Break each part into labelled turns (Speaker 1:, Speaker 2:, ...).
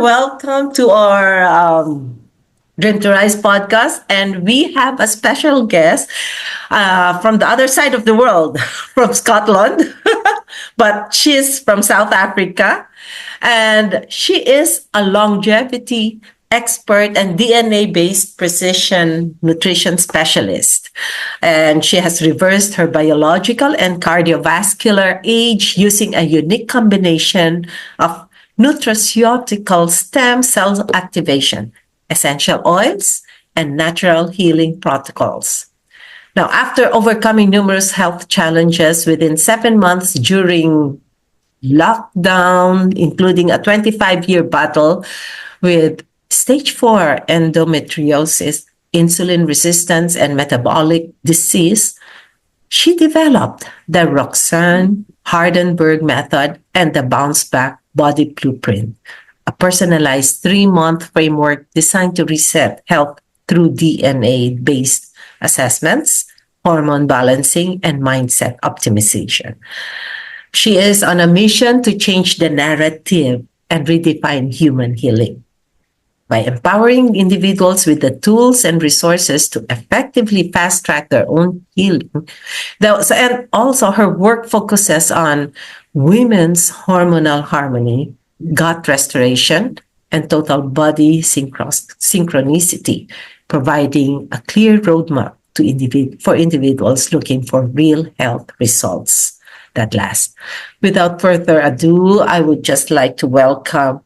Speaker 1: Welcome to our Dream to Rise podcast. And we have a special guest from the other side of the world, from Scotland, but she's from South Africa. And she is a longevity expert and DNA based precision nutrition specialist. And she has reversed her biological and cardiovascular age using a unique combination of nutraceutical stem cell activation, essential oils, and natural healing protocols. Now, after overcoming numerous health challenges within 7 months during lockdown, including a 25-year battle with stage 4 endometriosis, insulin resistance, and metabolic disease, she developed the Roxeanne Hardenburg method and the Bounce Back Body Blueprint, a personalized 3-month framework designed to reset health through DNA-based assessments, hormone balancing, and mindset optimization. She is on a mission to change the narrative and redefine human healing by empowering individuals with the tools and resources to effectively fast track their own healing. And also, her work focuses on women's hormonal harmony, gut restoration, and total body synchronicity, providing a clear roadmap for individuals looking for real health results that last. Without further ado, I would just like to welcome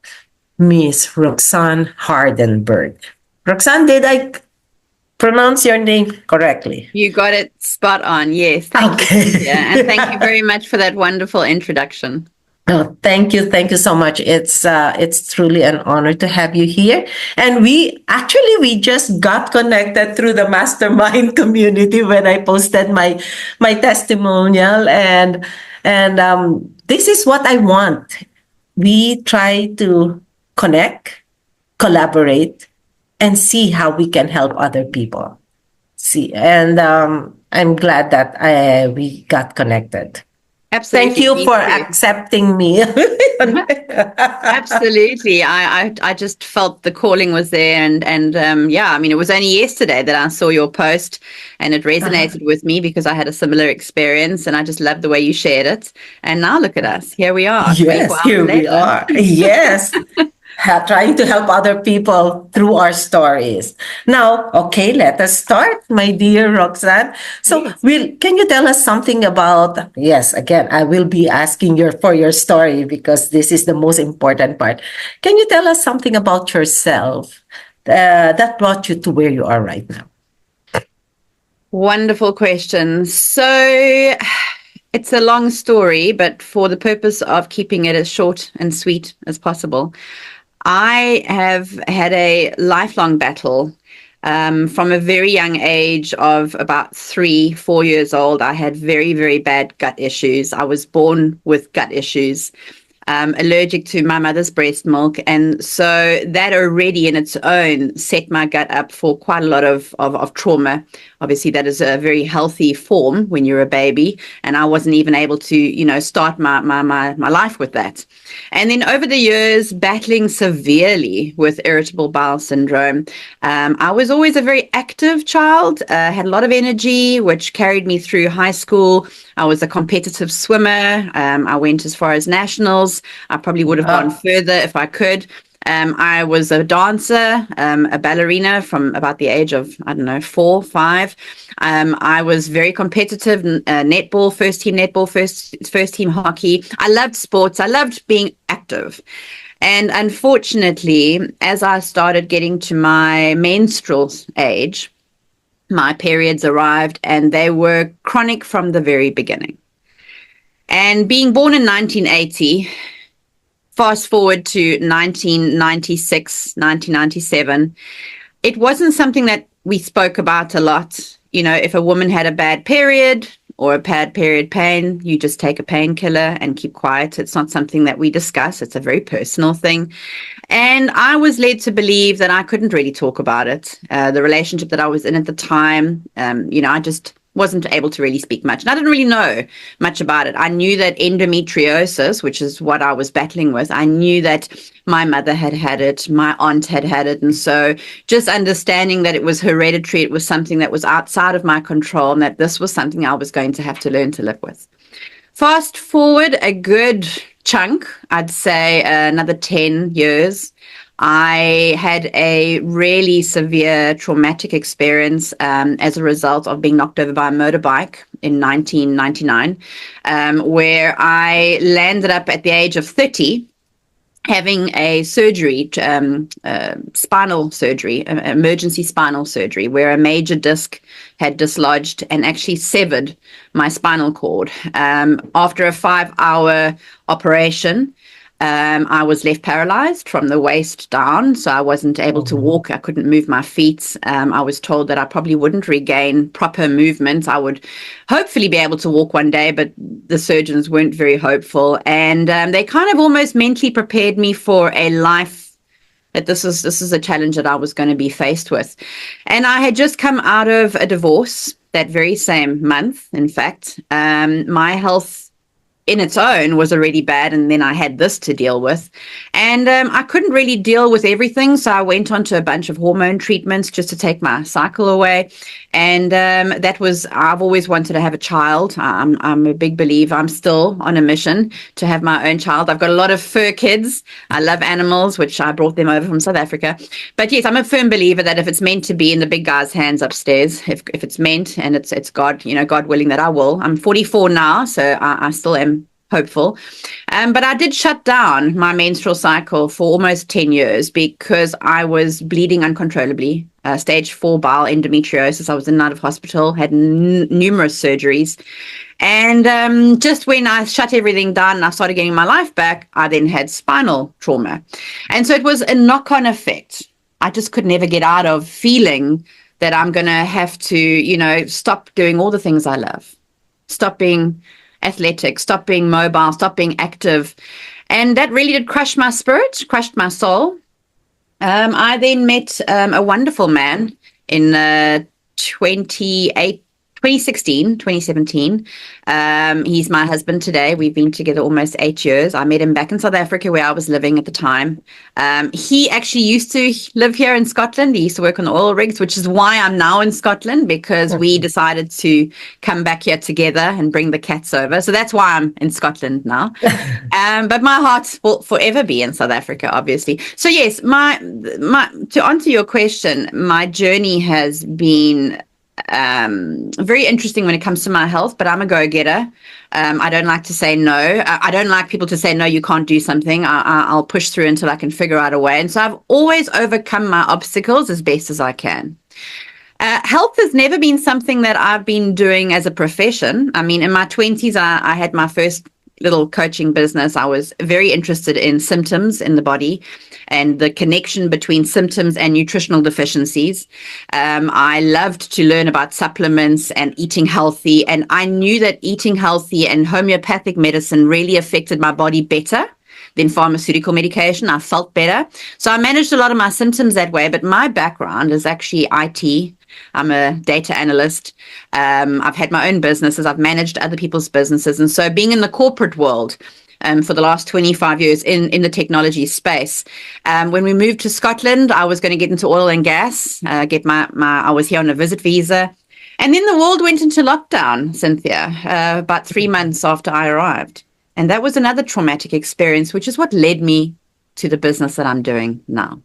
Speaker 1: Miss Roxeanne Hardenburg. Roxanne, did I pronounce your name correctly?
Speaker 2: You got it spot on. Yes. Thank you, Cynthia. And thank you very much for that wonderful introduction.
Speaker 1: Oh, thank you. Thank you so much. It's truly an honor to have you here. And we just got connected through the mastermind community when I posted my testimonial, and this is what I want. We try to connect, collaborate, and see how we can help other people. And I'm glad that we got connected.
Speaker 2: Absolutely.
Speaker 1: Thank you for accepting me.
Speaker 2: Absolutely. I just felt the calling was there. And yeah, I mean, it was only yesterday that I saw your post and it resonated with me because I had a similar experience and I just loved the way you shared it. And now look at us. Here we are.
Speaker 1: Yes, here we are. Yes. Trying to help other people through our stories. Now, okay, let us start, my dear Roxeanne. So, can you tell us something about? Yes, again, I will be asking for your story because this is the most important part. Can you tell us something about yourself that brought you to where you are right now?
Speaker 2: Wonderful question. So, it's a long story, but for the purpose of keeping it as short and sweet as possible, I have had a lifelong battle. From a very young age of about 3-4 years old, I had very, very bad gut issues. I was born with gut issues, allergic to my mother's breast milk. And so that already in its own set my gut up for quite a lot of trauma. Obviously, that is a very healthy form when you're a baby. And I wasn't even able to, start my life with that. And then over the years, battling severely with irritable bowel syndrome, I was always a very active child, had a lot of energy, which carried me through high school. I was a competitive swimmer. I went as far as nationals. I probably would have gone further if I could. I was a dancer, a ballerina from about the age of, 4, 5. I was very competitive, netball, first team netball, first team hockey. I loved sports. I loved being active. And unfortunately, as I started getting to my menstrual age, my periods arrived and they were chronic from the very beginning. And being born in 1980, fast forward to 1996, 1997, it wasn't something that we spoke about a lot. If a woman had a bad period or a bad period pain, you just take a painkiller and keep quiet. It's not something that we discuss. It's a very personal thing. And I was led to believe that I couldn't really talk about it. The relationship that I was in at the time, I just wasn't able to really speak much. And I didn't really know much about it. I knew that endometriosis, which is what I was battling with, I knew that my mother had had it, my aunt had had it. And so just understanding that it was hereditary, it was something that was outside of my control, and that this was something I was going to have to learn to live with. Fast forward a good chunk, I'd say another 10 years. I had a really severe traumatic experience as a result of being knocked over by a motorbike in 1999, where I landed up at the age of 30 having a surgery, spinal surgery, emergency spinal surgery, where a major disc had dislodged and actually severed my spinal cord. After a 5-hour operation, I was left paralyzed from the waist down, so I wasn't able to walk. I couldn't move my feet. I was told that I probably wouldn't regain proper movement. I would hopefully be able to walk one day, but the surgeons weren't very hopeful. And they kind of almost mentally prepared me for a life that this is a challenge that I was going to be faced with. And I had just come out of a divorce that very same month, in fact. My health in its own was already bad, and then I had this to deal with, and I couldn't really deal with everything, so I went on to a bunch of hormone treatments just to take my cycle away. And I've always wanted to have a child. I'm a big believer. I'm still on a mission to have my own child. I've got a lot of fur kids. I love animals, which I brought them over from South Africa. But yes, I'm a firm believer that if it's meant to be in the big guy's hands upstairs, if it's meant, and it's God, God willing that I will. I'm 44 now, so I still am hopeful. But I did shut down my menstrual cycle for almost 10 years because I was bleeding uncontrollably. Stage 4 bowel endometriosis. I was in and out of hospital, had numerous surgeries. And just when I shut everything down and I started getting my life back, I then had spinal trauma. And so it was a knock-on effect. I just could never get out of feeling that I'm going to have to, stop doing all the things I love. Stop being athletic, stop being mobile, stop being active. And that really did crush my spirit, crushed my soul. I then met a wonderful man in 2017. He's my husband today. We've been together almost 8 years. I met him back in South Africa where I was living at the time. He actually used to live here in Scotland. He used to work on the oil rigs, which is why I'm now in Scotland, because we decided to come back here together and bring the cats over. So that's why I'm in Scotland now. But my heart will forever be in South Africa, obviously. So yes, to answer your question, my journey has been very interesting when it comes to my health, but I'm a go-getter. I don't like to say no. I don't like people to say, no, you can't do something. I'll push through until I can figure out a way. And so I've always overcome my obstacles as best as I can. Health has never been something that I've been doing as a profession. I mean, in my 20s, I had my first little coaching business. I was very interested in symptoms in the body and the connection between symptoms and nutritional deficiencies. I loved to learn about supplements and eating healthy. And I knew that eating healthy and homeopathic medicine really affected my body better than pharmaceutical medication. I felt better. So I managed a lot of my symptoms that way. But my background is actually IT. I'm a data analyst. I've had my own businesses. I've managed other people's businesses. And so being in the corporate world for the last 25 years in the technology space, when we moved to Scotland, I was going to get into oil and gas, I was here on a visit visa. And then the world went into lockdown, Cynthia, about 3 months after I arrived. And that was another traumatic experience, which is what led me to the business that I'm doing now.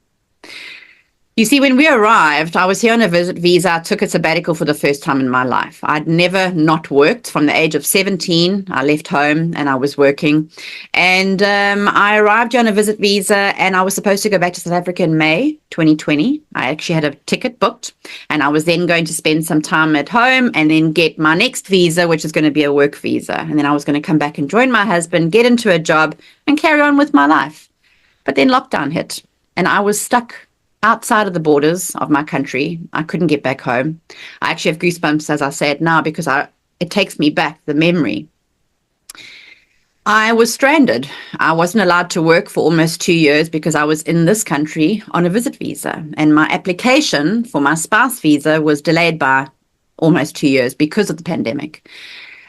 Speaker 2: You see, when we arrived, I was here on a visit visa. I took a sabbatical for the first time in my life. I'd never not worked. From the age of 17, I left home and I was working. And I arrived here on a visit visa, and I was supposed to go back to South Africa in May 2020. I actually had a ticket booked, and I was then going to spend some time at home and then get my next visa, which is going to be a work visa. And then I was going to come back and join my husband, get into a job, and carry on with my life. But then lockdown hit, and I was stuck outside of the borders of my country. I couldn't get back home. I actually have goosebumps as I say it now because it takes me back, the memory. I was stranded. I wasn't allowed to work for almost 2 years because I was in this country on a visit visa. And my application for my spouse visa was delayed by almost 2 years because of the pandemic.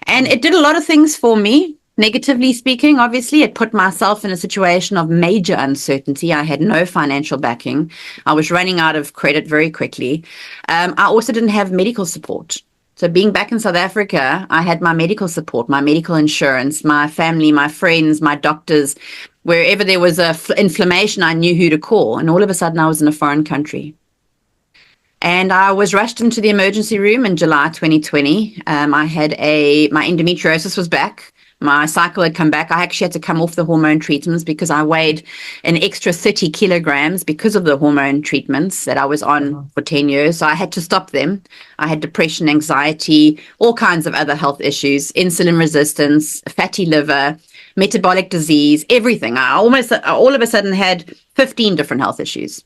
Speaker 2: And it did a lot of things for me. Negatively speaking, obviously, it put myself in a situation of major uncertainty. I had no financial backing. I was running out of credit very quickly. I also didn't have medical support. So being back in South Africa, I had my medical support, my medical insurance, my family, my friends, my doctors. Wherever there was inflammation, I knew who to call. And all of a sudden, I was in a foreign country. And I was rushed into the emergency room in July 2020. My endometriosis was back. My cycle had come back. I actually had to come off the hormone treatments because I weighed an extra 30 kilograms because of the hormone treatments that I was on for 10 years. So I had to stop them. I had depression, anxiety, all kinds of other health issues, insulin resistance, fatty liver, metabolic disease, everything. I almost all of a sudden had 15 different health issues.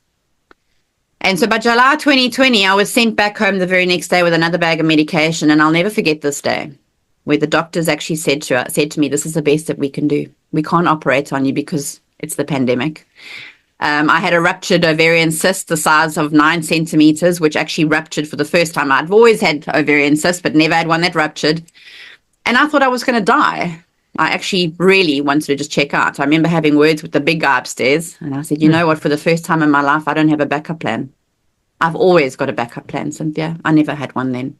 Speaker 2: And so by July 2020, I was sent back home the very next day with another bag of medication. And I'll never forget this day where the doctors actually said to me, this is the best that we can do. We can't operate on you because it's the pandemic. I had a ruptured ovarian cyst the size of 9 centimeters, which actually ruptured for the first time. I'd always had ovarian cysts, but never had one that ruptured. And I thought I was going to die. I actually really wanted to just check out. I remember having words with the big guy upstairs. And I said, you know what, for the first time in my life, I don't have a backup plan. I've always got a backup plan, Cynthia. I never had one then.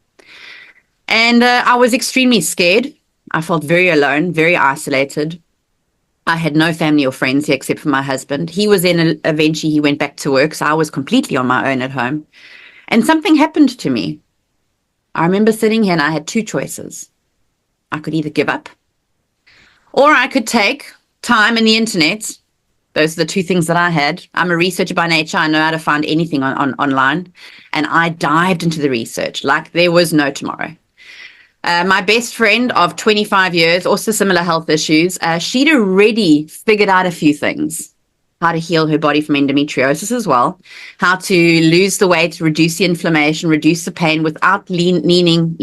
Speaker 2: And I was extremely scared. I felt very alone, very isolated. I had no family or friends here except for my husband. He was in, eventually he went back to work. So I was completely on my own at home. And something happened to me. I remember sitting here and I had two choices. I could either give up or I could take time in the internet. Those are the two things that I had. I'm a researcher by nature. I know how to find anything online. And I dived into the research like there was no tomorrow. My best friend of 25 years, also similar health issues, she'd already figured out a few things. How to heal her body from endometriosis as well. How to lose the weight, reduce the inflammation, reduce the pain without needing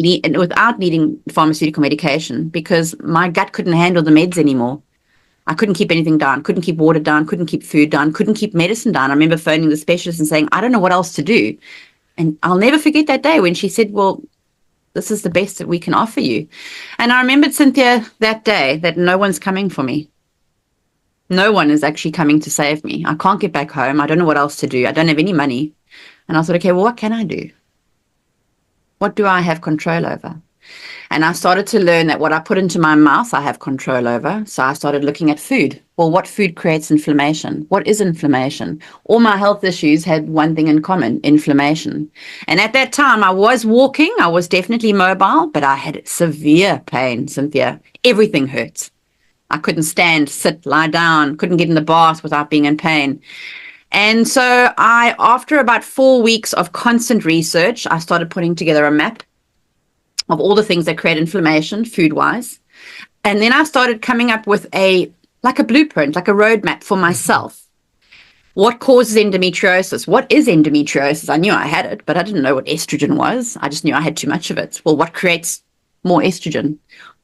Speaker 2: pharmaceutical medication, because my gut couldn't handle the meds anymore. I couldn't keep anything down, couldn't keep water down, couldn't keep food down, couldn't keep medicine down. I remember phoning the specialist and saying, I don't know what else to do. And I'll never forget that day when she said, well, this is the best that we can offer you. And I remembered, Cynthia, that day that no one's coming for me. No one is actually coming to save me. I can't get back home. I don't know what else to do. I don't have any money. And I thought, okay, well, what can I do? What do I have control over? And I started to learn that what I put into my mouth, I have control over. So I started looking at food. Well, what food creates inflammation? What is inflammation? All my health issues had one thing in common, inflammation. And at that time, I was walking. I was definitely mobile, but I had severe pain, Cynthia. Everything hurt. I couldn't stand, sit, lie down, couldn't get in the bath without being in pain. And so after about 4 weeks of constant research, I started putting together a map of all the things that create inflammation food-wise. And then I started coming up with a blueprint, like a roadmap for myself. What causes endometriosis? What is endometriosis? I knew I had it, but I didn't know what estrogen was. I just knew I had too much of it. Well, what creates more estrogen?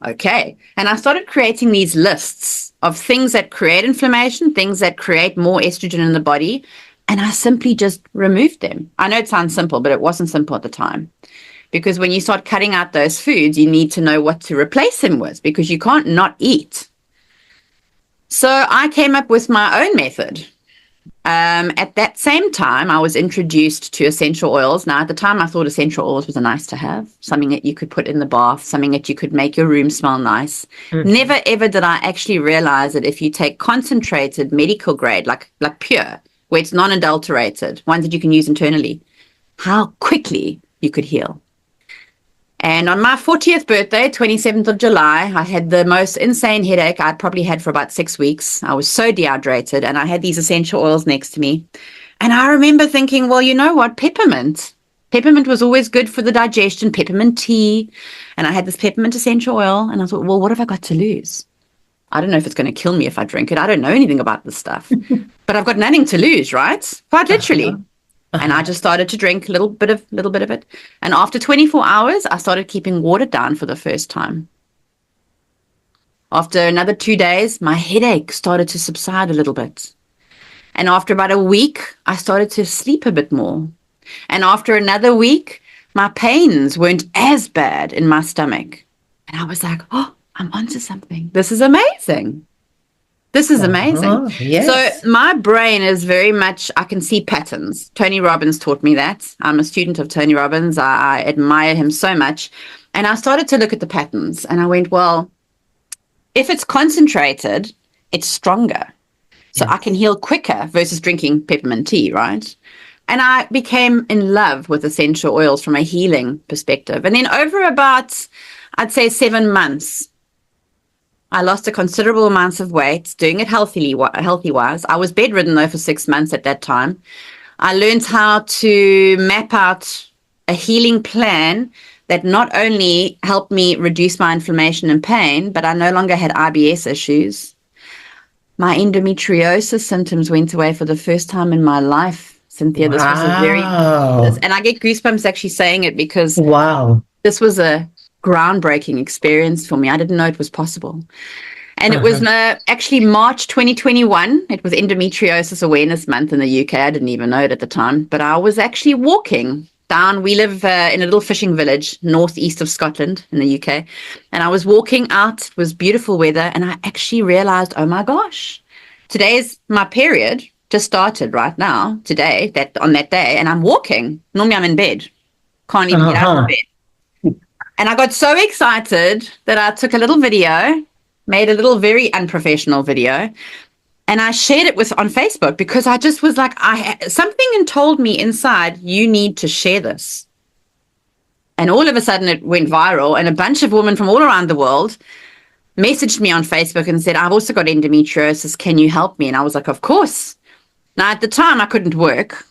Speaker 2: Okay. And I started creating these lists of things that create inflammation, things that create more estrogen in the body. And I simply just removed them. I know it sounds simple, but it wasn't simple at the time. Because when you start cutting out those foods, you need to know what to replace them with, because you can't not eat. So I came up with my own method. At that same time, I was introduced to essential oils. Now, at the time, I thought essential oils was a nice to have, something that you could put in the bath, something that you could make your room smell nice. Mm-hmm. Never, ever did I actually realize that if you take concentrated medical grade, like pure, where it's non-adulterated, ones that you can use internally, how quickly you could heal. And on my 40th birthday, 27th of July, I had the most insane headache I'd probably had for about 6 weeks. I was so dehydrated, and I had these essential oils next to me. And I remember thinking, well, you know what? Peppermint. Peppermint was always good for the digestion, peppermint tea. And I had this peppermint essential oil, and I thought, well, what have I got to lose? I don't know if it's going to kill me if I drink it. I don't know anything about this stuff. But I've got nothing to lose, right? Quite literally. And I just started to drink a little bit of it. And after 24 hours, I started keeping water down for the first time. After another 2 days, my headache started to subside a little bit. And after about a week, I started to sleep a bit more. And after another week, my pains weren't as bad in my stomach. And I was like, oh, I'm onto something. This is amazing. This is amazing. So
Speaker 1: Yes.
Speaker 2: my brain is very much, I can see patterns. Tony Robbins taught me that. I'm a student of Tony Robbins. I admire him so much. And I started to look at the patterns and I went, well, if it's concentrated, it's stronger. So I can heal quicker versus drinking peppermint tea, right? And I became in love with essential oils from a healing perspective. And then over about, I'd say 7 months, I lost a considerable amount of weight, doing it healthy-wise. I was bedridden, though, for 6 months at that time. I learned how to map out a healing plan that not only helped me reduce my inflammation and pain, but I no longer had IBS issues. My endometriosis symptoms went away for the first time in my life, Cynthia. This was a very,
Speaker 1: Wow.
Speaker 2: and I get goosebumps actually saying it because
Speaker 1: Wow.
Speaker 2: this was a groundbreaking experience for me. I didn't know it was possible. And it was actually March 2021. It was Endometriosis Awareness Month in the UK. I didn't even know it at the time, but I was actually walking down. We live in a little fishing village northeast of Scotland in the UK. And I was walking out. It was beautiful weather. And I actually realized, oh my gosh, today's my period just started right now, today, on that day. And I'm walking. Normally I'm in bed. Can't even get out of bed. And I got so excited that I took a little video, made a little very unprofessional video, and I shared it on Facebook because I just was like, something told me inside, you need to share this. And all of a sudden it went viral, and a bunch of women from all around the world messaged me on Facebook and said, I've also got endometriosis. Can you help me? And I was like, of course. Now, at the time, I couldn't work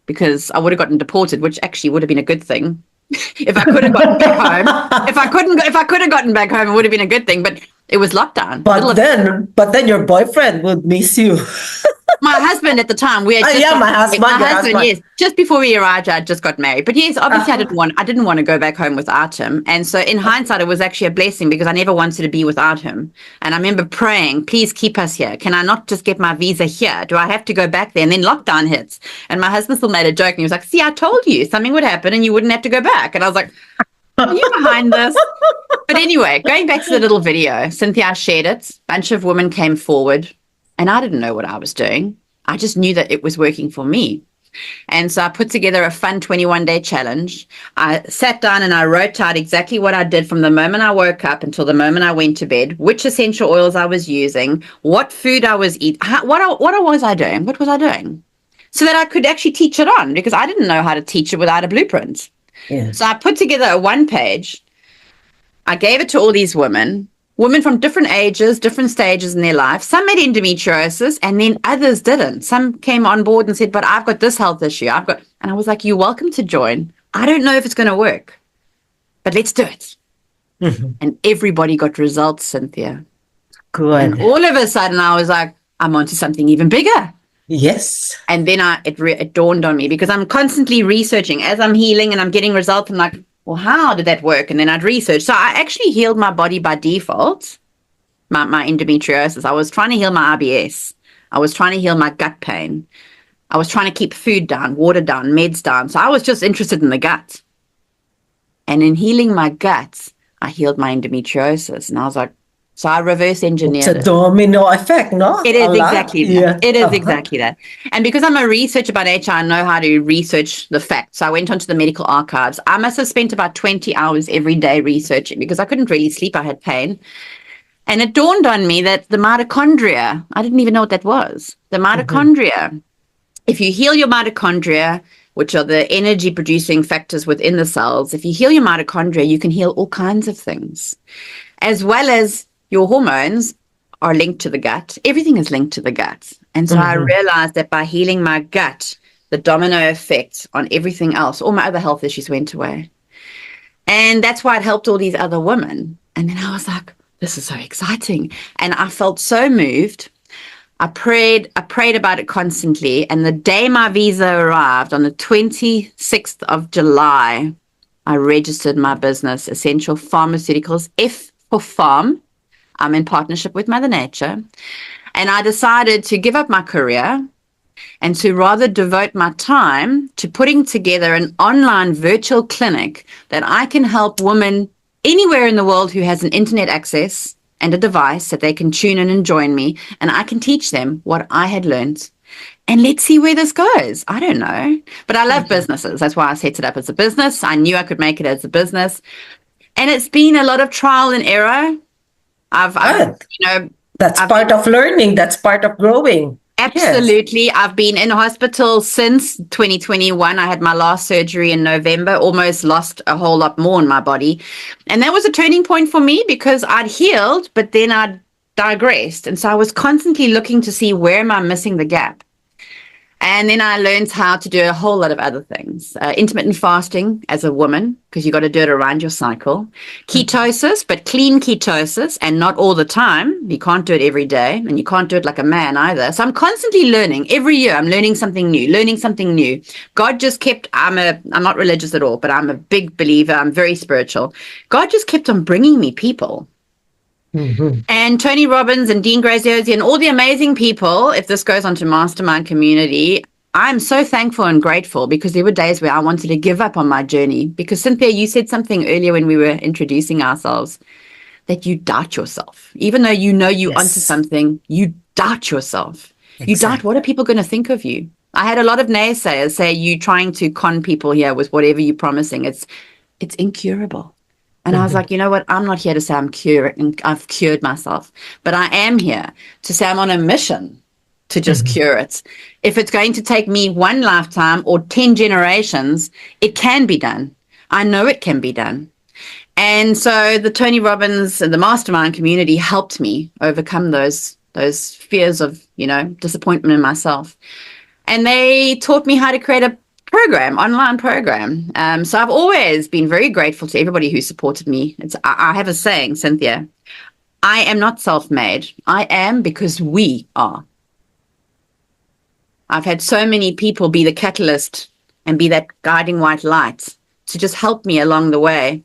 Speaker 2: because I would have gotten deported, which actually would have been a good thing. If I could have gotten back home, if I could have gotten back home, it would have been a good thing. But it was lockdown.
Speaker 1: But then your boyfriend would miss you.
Speaker 2: My husband at the time, we had just
Speaker 1: my husband.
Speaker 2: yes, just before we arrived, I just got married. But yes, obviously I didn't want to go back home without him. And so in hindsight, it was actually a blessing because I never wanted to be without him. And I remember praying, please keep us here. Can I not just get my visa here? Do I have to go back there? And then lockdown hits. And my husband still made a joke and he was like, see, I told you something would happen and you wouldn't have to go back. And I was like, are you behind this? But anyway, going back to the little video, Cynthia shared it. A bunch of women came forward. And I didn't know what I was doing. I just knew that it was working for me. And so I put together a fun 21-day challenge. I sat down and I wrote out exactly what I did from the moment I woke up until the moment I went to bed, which essential oils I was using, what food I was eating, what was I doing? What was I doing? So that I could actually teach it on because I didn't know how to teach it without a blueprint.
Speaker 1: Yes.
Speaker 2: So I put together a 1-page. I gave it to all these women from different ages, different stages in their life. Some had endometriosis and then others didn't. Some came on board and said, but I've got this health issue. And I was like, you're welcome to join. I don't know if it's going to work, but let's do it. Mm-hmm. And everybody got results, Cynthia.
Speaker 1: Good.
Speaker 2: And all of a sudden I was like, I'm onto something even bigger.
Speaker 1: Yes.
Speaker 2: And then it dawned on me because I'm constantly researching as I'm healing and I'm getting results. I'm like, well, how did that work? And then I'd research. So I actually healed my body by default, my endometriosis. I was trying to heal my IBS. I was trying to heal my gut pain. I was trying to keep food down, water down, meds down. So I was just interested in the gut. And in healing my gut, I healed my endometriosis. And I was like, so I reverse engineered it.
Speaker 1: It's a domino effect, no?
Speaker 2: It is exactly that.
Speaker 1: Yeah.
Speaker 2: It is exactly that. And because I'm a researcher by nature, I know how to research the facts. So I went onto the medical archives. I must have spent about 20 hours every day researching because I couldn't really sleep. I had pain. And it dawned on me that the mitochondria, I didn't even know what that was. The mitochondria, if you heal your mitochondria, which are the energy producing factors within the cells, if you heal your mitochondria, you can heal all kinds of things, as well as your hormones are linked to the gut. Everything is linked to the gut. And so I realized that by healing my gut, the domino effect on everything else, all my other health issues went away. And that's why it helped all these other women. And then I was like, this is so exciting. And I felt so moved. I prayed about it constantly. And the day my visa arrived, on the 26th of July, I registered my business, Essential Farmaceuticals, F for farm. I'm in partnership with Mother Nature. And I decided to give up my career and to rather devote my time to putting together an online virtual clinic that I can help women anywhere in the world who has an internet access and a device that they can tune in and join me, and I can teach them what I had learned. And let's see where this goes. I don't know. But I love businesses. That's why I set it up as a business. I knew I could make it as a business. And it's been a lot of trial and error. I've
Speaker 1: That's part of learning. That's part of growing.
Speaker 2: absolutely. Yes. I've been in hospital since 2021. I had my last surgery in November, almost lost a whole lot more in my body. And that was a turning point for me because I'd healed, but then I'd digressed. And so I was constantly looking to see where am I missing the gap. And then I learned how to do a whole lot of other things. Intermittent fasting as a woman, because you got to do it around your cycle. Ketosis, but clean ketosis, and not all the time. You can't do it every day, and you can't do it like a man either. So I'm constantly learning. Every year I'm learning something new. God just kept, I'm not religious at all, but I'm a big believer. I'm very spiritual. God just kept on bringing me people. Mm-hmm. And Tony Robbins and Dean Graziosi and all the amazing people, if this goes on to mastermind community, I'm so thankful and grateful because there were days where I wanted to give up on my journey. Because Cynthia, you said something earlier when we were introducing ourselves that you doubt yourself. Even though you know you're onto something, you doubt yourself. Exactly. You doubt, what are people going to think of you? I had a lot of naysayers say you trying to con people here with whatever you're promising. It's incurable. And I was like, you know what? I'm not here to say I've cured myself, but I am here to say I'm on a mission to just cure it. If it's going to take me one lifetime or 10 generations, it can be done. I know it can be done. And so the Tony Robbins and the mastermind community helped me overcome those fears of, disappointment in myself. And they taught me how to create a online program. So I've always been very grateful to everybody who supported me. I have a saying, Cynthia, I am not self-made. I am because we are. I've had so many people be the catalyst and be that guiding white light to just help me along the way.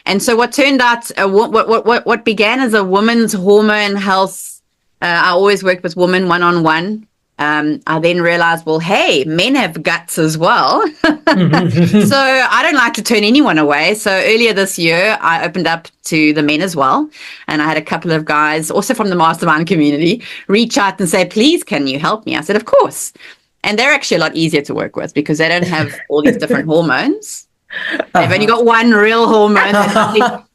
Speaker 2: And so what turned out, what began as a woman's hormone health, I always worked with women one-on-one. I then realized, well, hey, men have guts as well. So I don't like to turn anyone away. So earlier this year, I opened up to the men as well. And I had a couple of guys, also from the mastermind community, reach out and say, please, can you help me? I said, of course. And they're actually a lot easier to work with because they don't have all these different hormones. They've only got one real hormone.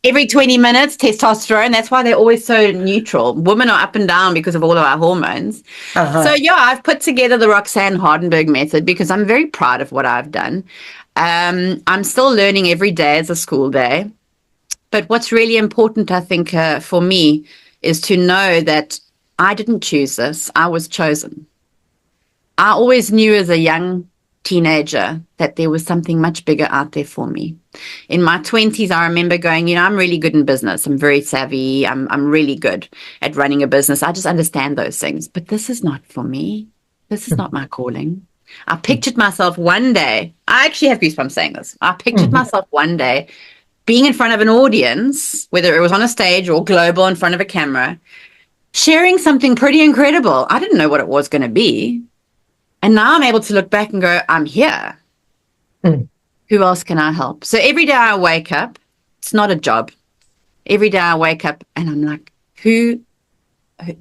Speaker 2: Every 20 minutes, testosterone. That's why they're always so neutral. Women are up and down because of all of our hormones. So, I've put together the Roxeanne Hardenburg method because I'm very proud of what I've done. I'm still learning every day as a school day. But what's really important, I think, for me is to know that I didn't choose this. I was chosen. I always knew as a young teenager that there was something much bigger out there for me. In my 20s, I remember going, I'm really good in business. I'm very savvy. I'm really good at running a business. I just understand those things. But this is not for me. This is not my calling. I pictured myself one day. I actually have goosebumps saying this. I pictured myself one day being in front of an audience, whether it was on a stage or global in front of a camera, sharing something pretty incredible. I didn't know what it was going to be. And now I'm able to look back and go, I'm here. Who else can I help? So every day I wake up, it's not a job. Every day I wake up and I'm like,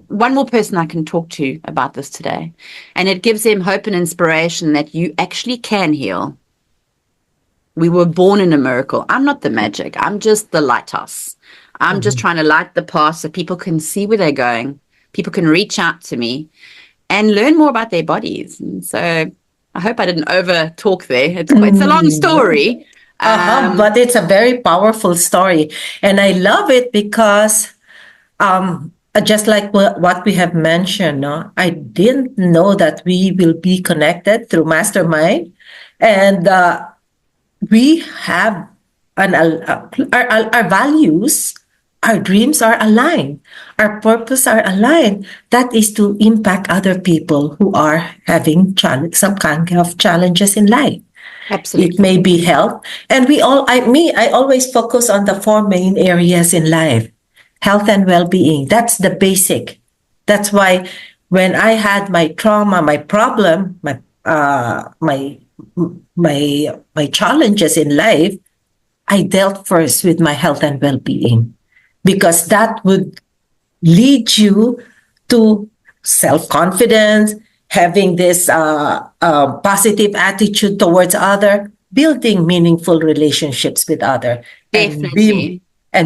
Speaker 2: one more person I can talk to about this today. And it gives them hope and inspiration that you actually can heal. We were born in a miracle. I'm not the magic. I'm just the lighthouse. I'm just trying to light the path so people can see where they're going. People can reach out to me and learn more about their bodies. And so I hope I didn't over talk there. It's a long story.
Speaker 1: But it's a very powerful story. And I love it because just like what we have mentioned, I didn't know that we will be connected through Mastermind. And we have our values. Our dreams are aligned. Our purpose are aligned. That is to impact other people who are having some kind of challenges in life.
Speaker 2: Absolutely.
Speaker 1: It may be health. And I always focus on the 4 main areas in life. Health and well-being. That's the basic. That's why when I had my trauma, my problem, my challenges in life, I dealt first with my health and well-being, because that would lead you to self-confidence, having this positive attitude towards other, building meaningful relationships with other, and
Speaker 2: Definitely.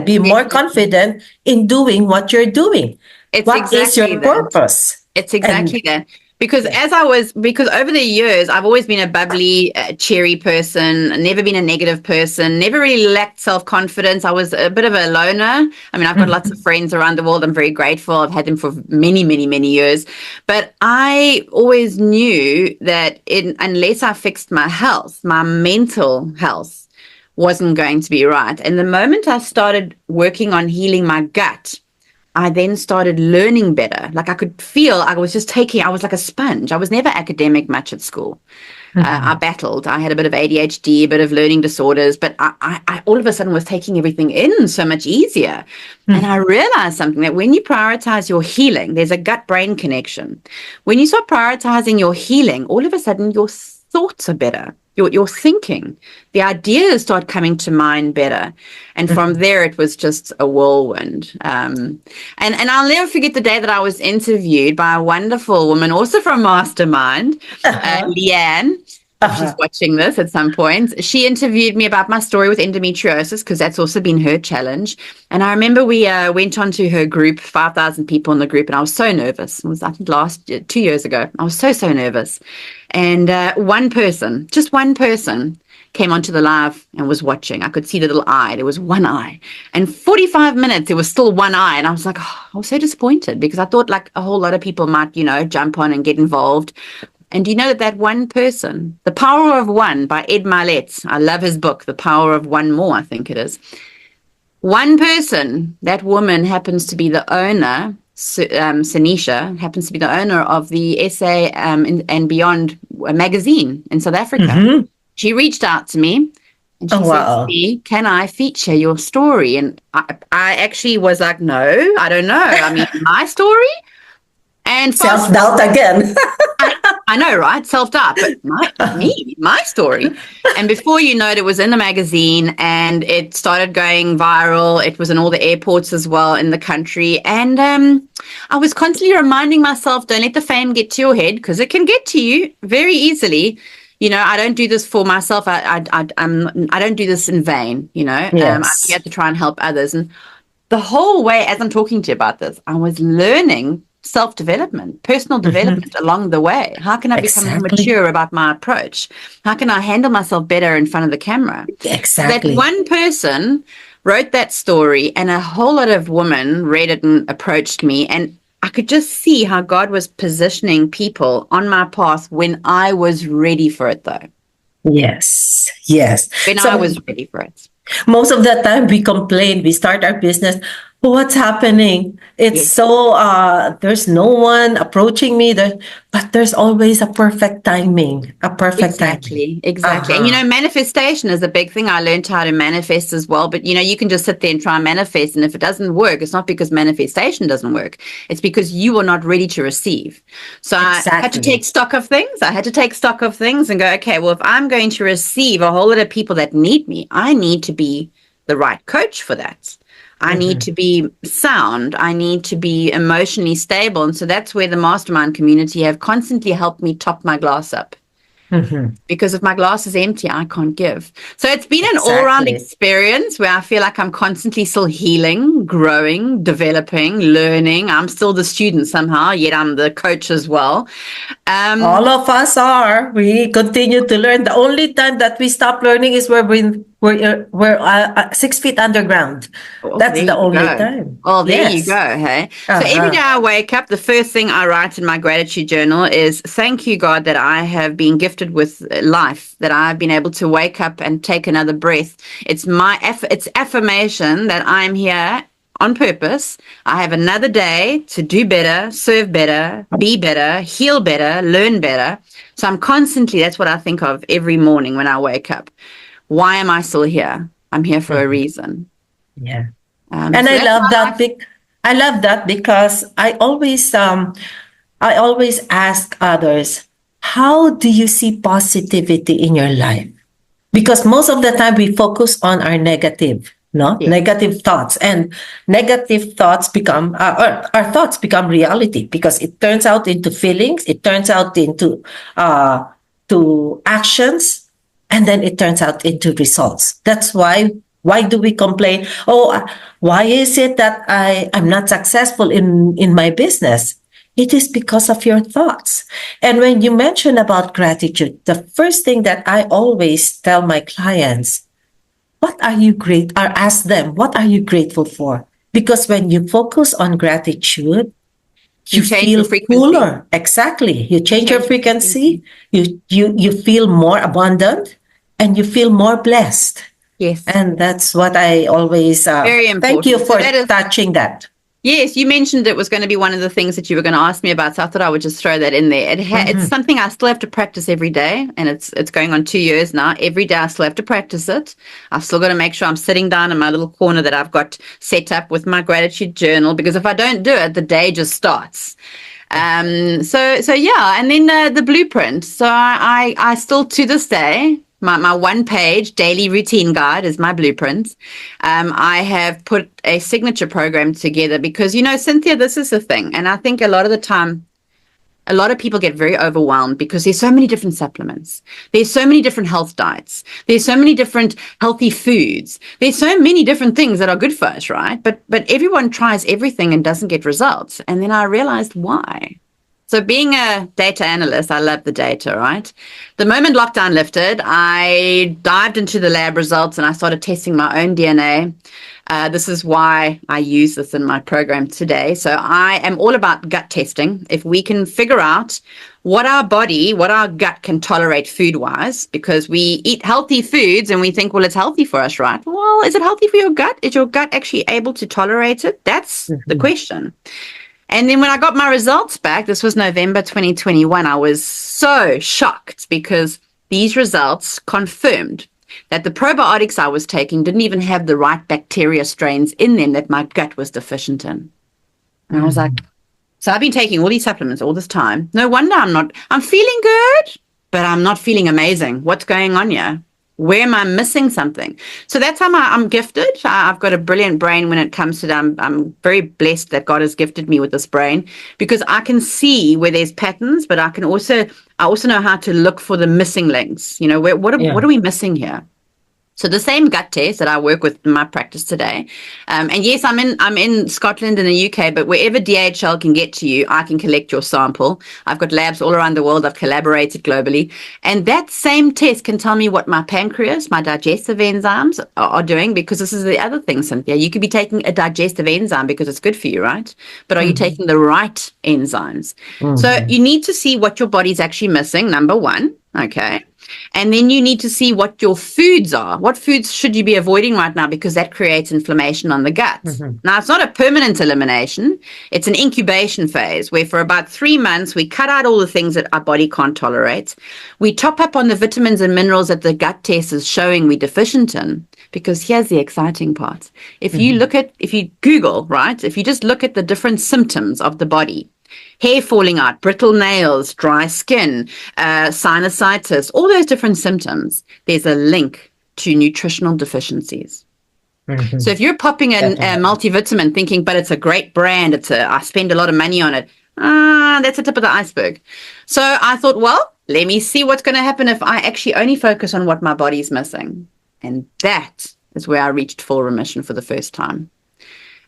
Speaker 1: be more
Speaker 2: Definitely.
Speaker 1: confident in doing what you're doing.
Speaker 2: It's
Speaker 1: What is
Speaker 2: exactly
Speaker 1: your
Speaker 2: that.
Speaker 1: purpose?
Speaker 2: It's
Speaker 1: And
Speaker 2: exactly that. Because
Speaker 1: yeah.
Speaker 2: because over the years, I've always been a bubbly, cheery person, never been a negative person, never really lacked self-confidence. I was a bit of a loner. I mean, I've got lots of
Speaker 1: Mhm.
Speaker 2: friends around the world. I'm very grateful. I've had them for many, many, many years. But I always knew that unless I fixed my health, my mental health wasn't going to be right. And the moment I started working on healing my gut, I then started learning better. Like I could feel I was just taking, I was like a sponge. I was never academic much at school. I
Speaker 1: Mhm.
Speaker 2: battled. I had a bit of ADHD, a bit of learning disorders, but I all of a sudden was taking everything in so much easier. And I
Speaker 1: Mhm.
Speaker 2: realized something that when you prioritize your healing, there's a gut brain connection. When you start prioritizing your healing, all of a sudden your thoughts are better. Your thinking, the ideas start coming to mind better, and from
Speaker 1: Mhm.
Speaker 2: there it was just a whirlwind. And I'll never forget the day that I was interviewed by a wonderful woman, also from Mastermind,
Speaker 1: Uh-huh.
Speaker 2: Leanne. If she's
Speaker 1: Uh-huh.
Speaker 2: watching this at some point, she interviewed me about my story with endometriosis because that's also been her challenge. And I remember we went onto her group, 5,000 people in the group, and I was so nervous. It was, I think, 2 years ago. I was so, so nervous. And one person, just one person, came onto the live and was watching. I could see the little eye. There was one eye. And 45 minutes, it was still one eye. And I was like, oh, I was so disappointed because I thought like a whole lot of people might, jump on and get involved. And do you know that one person, The Power of One by Ed Milet, I love his book, The Power of One More, I think it is. One person, that woman happens to be the owner, Sanisha, happens to be the owner of the SA and Beyond magazine in South Africa.
Speaker 1: Mhm.
Speaker 2: She reached out to me and
Speaker 1: Oh,
Speaker 2: she said to
Speaker 1: wow.
Speaker 2: me, "Can I feature your story?" And I actually was like, "No, I don't know. I mean, my story?" And fast
Speaker 1: Self-doubt again.
Speaker 2: I, I know, right? Self-doubt, but my story. And before you know it, it was in the magazine and it started going viral. It was in all the airports as well in the country. And I was constantly reminding myself, don't let the fame get to your head because it can get to you very easily. I don't do this for myself. I don't do this in vain. I'm here
Speaker 1: Yes.
Speaker 2: to try and help others. And the whole way, as I'm talking to you about this, I was learning self-development, personal
Speaker 1: Mhm.
Speaker 2: development along the way. How can I become more
Speaker 1: Exactly.
Speaker 2: mature about my approach? How can I handle myself better in front of the camera? That
Speaker 1: Exactly.
Speaker 2: one person wrote that story, and a whole lot of women read it and approached me. And I could just see how God was positioning people on my path when I was ready for it, though.
Speaker 1: Yes. Yes.
Speaker 2: When I
Speaker 1: So
Speaker 2: was ready for it.
Speaker 1: most of the time we complain, we start our business. What's happening? It's
Speaker 2: Yes.
Speaker 1: so there's no one approaching me there, but there's always a perfect timing. A perfect timing.
Speaker 2: Exactly, exactly. And
Speaker 1: Uh-huh.
Speaker 2: manifestation is a big thing. I learned how to manifest as well. But you can just sit there and try and manifest. And if it doesn't work, it's not because manifestation doesn't work. It's because you are not ready to receive. So I had to
Speaker 1: Exactly.
Speaker 2: take stock of things. I had to take stock of things and go, okay, well, if I'm going to receive a whole lot of people that need me, I need to be the right coach for that. I need
Speaker 1: Mhm.
Speaker 2: to be sound. I need to be emotionally stable. And so that's where the mastermind community have constantly helped me top my glass up,
Speaker 1: Mhm.
Speaker 2: because if my glass is empty, I can't give. So it's been an all round
Speaker 1: Exactly.
Speaker 2: experience where I feel like I'm constantly still healing, growing, developing, learning. I'm still the student somehow, yet I'm the coach as well.
Speaker 1: All
Speaker 2: Um,
Speaker 1: of us are. We continue to learn. The only time that we stop learning is where we're 6 feet underground.
Speaker 2: Oh,
Speaker 1: That's
Speaker 2: there
Speaker 1: the
Speaker 2: you
Speaker 1: only
Speaker 2: go.
Speaker 1: time.
Speaker 2: Oh, there you go.
Speaker 1: Yes.
Speaker 2: Hey. So every day
Speaker 1: Uh-huh.
Speaker 2: I wake up, the first thing I write in my gratitude journal is thank you, God, that I have been gifted with life, that I've been able to wake up and take another breath. It's affirmation that I'm here on purpose. I have another day to do better, serve better, be better, heal better, learn better. So I'm constantly, that's what I think of every morning when I wake up. Why am I still here? I'm here for a
Speaker 1: Mhm.
Speaker 2: reason.
Speaker 1: Yeah. And
Speaker 2: So
Speaker 1: I
Speaker 2: that's
Speaker 1: love
Speaker 2: my
Speaker 1: that
Speaker 2: life.
Speaker 1: I love that because I always I always ask others, how do you see positivity in your life? Because most of the time we focus on our negative, no,
Speaker 2: Yes.
Speaker 1: negative thoughts, and negative thoughts become or our thoughts become reality, because it turns out into feelings, it turns out into to actions, and then it turns out into results. That's why do we complain? Oh, why is it that I'm not successful in my business? It is because of your thoughts. And when you mention about gratitude, the first thing that I always tell my clients, what are you great or ask them, what are you grateful for? Because when you focus on gratitude,
Speaker 2: You
Speaker 1: you
Speaker 2: change your
Speaker 1: feel
Speaker 2: frequency.
Speaker 1: cooler. Exactly. You change your
Speaker 2: Change your
Speaker 1: frequency,
Speaker 2: frequency.
Speaker 1: you feel more abundant, and you feel more blessed.
Speaker 2: Yes.
Speaker 1: And that's what I always
Speaker 2: Very
Speaker 1: thank you
Speaker 2: important. So
Speaker 1: for
Speaker 2: that is,
Speaker 1: touching that.
Speaker 2: yes, you mentioned it was going to be one of the things that you were going to ask me about, so I thought I would just throw that in there. It's
Speaker 1: Mhm.
Speaker 2: something I still have to practice every day, and it's going on 2 years now. Every day I still have to practice it. I've still got to make sure I'm sitting down in my little corner that I've got set up with my gratitude journal, because if I don't do it, the day just starts. So yeah, and then the blueprint. So I still to this day, my 1 page daily routine guide is my blueprint. I have put a signature program together because, Cynthia, this is the thing. And I think a lot of the time, a lot of people get very overwhelmed because there's so many different supplements. There's so many different health diets. There's so many different healthy foods. There's so many different things that are good for us, right? But everyone tries everything and doesn't get results. And then I realized why. So being a data analyst, I love the data, right? The moment lockdown lifted, I dived into the lab results and I started testing my own DNA. This is why I use this in my program today. So I am all about gut testing. If we can figure out what our body, what our gut can tolerate food-wise, because we eat healthy foods and we think, well, it's healthy for us, right? Well, is it healthy for your gut? Is your gut actually able to tolerate it? That's the
Speaker 1: Mhm.
Speaker 2: question. And then when I got my results back, this was November 2021, I was so shocked because these results confirmed that the probiotics I was taking didn't even have the right bacteria strains in them that my gut was deficient in. And I was like,
Speaker 1: Mhm.
Speaker 2: so I've been taking all these supplements all this time. No wonder I'm feeling good, but I'm not feeling amazing. What's going on here? Where am I missing something? So that's how I'm gifted. I've got a brilliant brain when it comes to that. I'm very blessed that God has gifted me with this brain because I can see where there's patterns, but I also know how to look for the missing links. What
Speaker 1: Yeah.
Speaker 2: are we missing here? So the same gut test that I work with in my practice today, and yes, I'm in Scotland and the UK, but wherever DHL can get to you, I can collect your sample. I've got labs all around the world. I've collaborated globally, and that same test can tell me what my pancreas, my digestive enzymes are doing. Because this is the other thing, Cynthia. You could be taking a digestive enzyme because it's good for you, right? But are you
Speaker 1: Mhm.
Speaker 2: taking the right enzymes? So
Speaker 1: Mhm.
Speaker 2: you need to see what your body's actually missing. Number one, okay. And then you need to see what your foods are. What foods should you be avoiding right now? Because that creates inflammation on the gut.
Speaker 1: Mhm.
Speaker 2: Now, it's not a permanent elimination. It's an incubation phase where for about 3 months, we cut out all the things that our body can't tolerate. We top up on the vitamins and minerals that the gut test is showing we're deficient in. Because here's the exciting part. If
Speaker 1: Mhm.
Speaker 2: you Google, right, if you just look at the different symptoms of the body, hair falling out, brittle nails, dry skin, sinusitis, all those different symptoms, there's a link to nutritional deficiencies. So
Speaker 1: Mhm.
Speaker 2: if you're popping in a
Speaker 1: Definitely.
Speaker 2: multivitamin thinking, but it's a great brand, I spend a lot of money on it, that's the tip of the iceberg. So I thought, well, let me see what's going to happen if I actually only focus on what my body's missing. And that is where I reached full remission for the first time.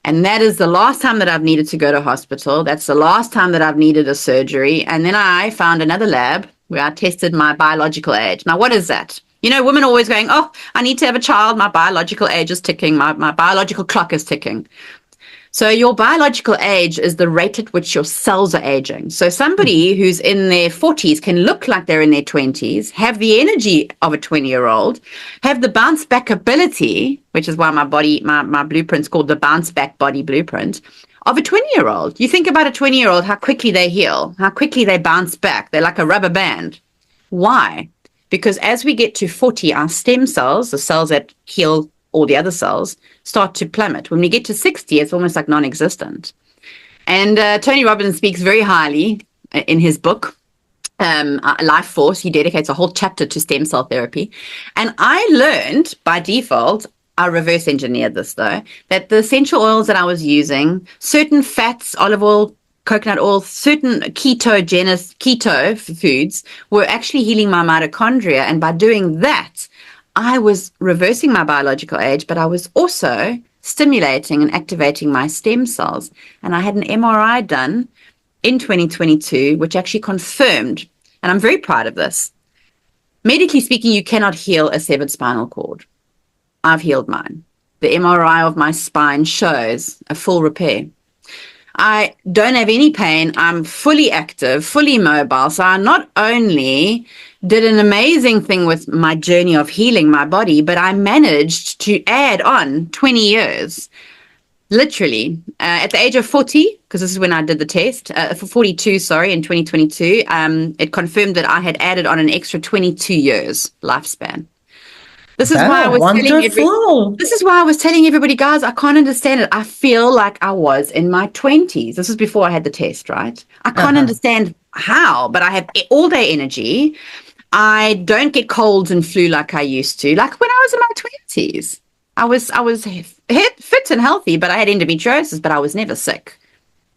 Speaker 2: And that is the last time that I've needed to go to hospital. That's the last time that I've needed a surgery. And then I found another lab where I tested my biological age. Now, what is that? Women are always going, oh, I need to have a child. My biological age is ticking. My biological clock is ticking. So your biological age is the rate at which your cells are aging. So
Speaker 1: Mhm.
Speaker 2: somebody who's in their 40s can look like they're in their 20s, have the energy of a 20-year-old, have the bounce back ability, which is why my blueprint's called the bounce back body blueprint, of a 20-year-old. You think about a 20-year-old, how quickly they heal, how quickly they bounce back. They're like a rubber band. Why? Because as we get to 40, our stem cells, the cells that heal all the other cells, start to plummet. When we get to 60, it's almost like non existent. And Tony Robbins speaks very highly in his book, Life Force. He dedicates a whole chapter to stem cell therapy. And I learned by default, I reverse engineered this though, that the essential oils that I was using, certain fats, olive oil, coconut oil, certain keto foods were actually healing my mitochondria. And by doing that, I was reversing my biological age, but I was also stimulating and activating my stem cells. And I had an MRI done in 2022, which actually confirmed, and I'm very proud of this. Medically speaking, you cannot heal a severed spinal cord. I've healed mine. The MRI of my spine shows a full repair. I don't have any pain. I'm fully active, fully mobile. So I not only did an amazing thing with my journey of healing my body, but I managed to add on 20 years. Literally, at the age of 40, because this is when I did the test, for 42, sorry, in 2022, it confirmed that I had added on an extra 22 years lifespan. This is why I was
Speaker 1: wonderful.
Speaker 2: this is why I was telling everybody, guys, I can't understand it. I feel like I was in my 20s. This was before I had the test, right? I can't understand how, but I have all day energy. I don't get colds and flu like I used to, like when I was in my 20s. I was fit and healthy, but I had endometriosis, but I was never sick,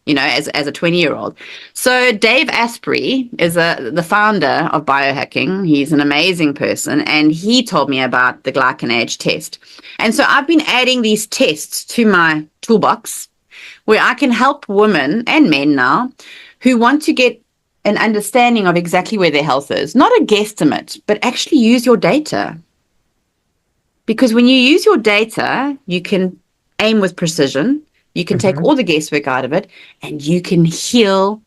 Speaker 2: as a 20-year-old. So Dave Asprey is the founder of biohacking. He's an amazing person, and he told me about the glycanage test. And so I've been adding these tests to my toolbox where I can help women and men now who want to get an understanding of exactly where their health is. Not a guesstimate, but actually use your data. Because when you use your data, you can aim with precision, you can take all the guesswork out of it, and you can heal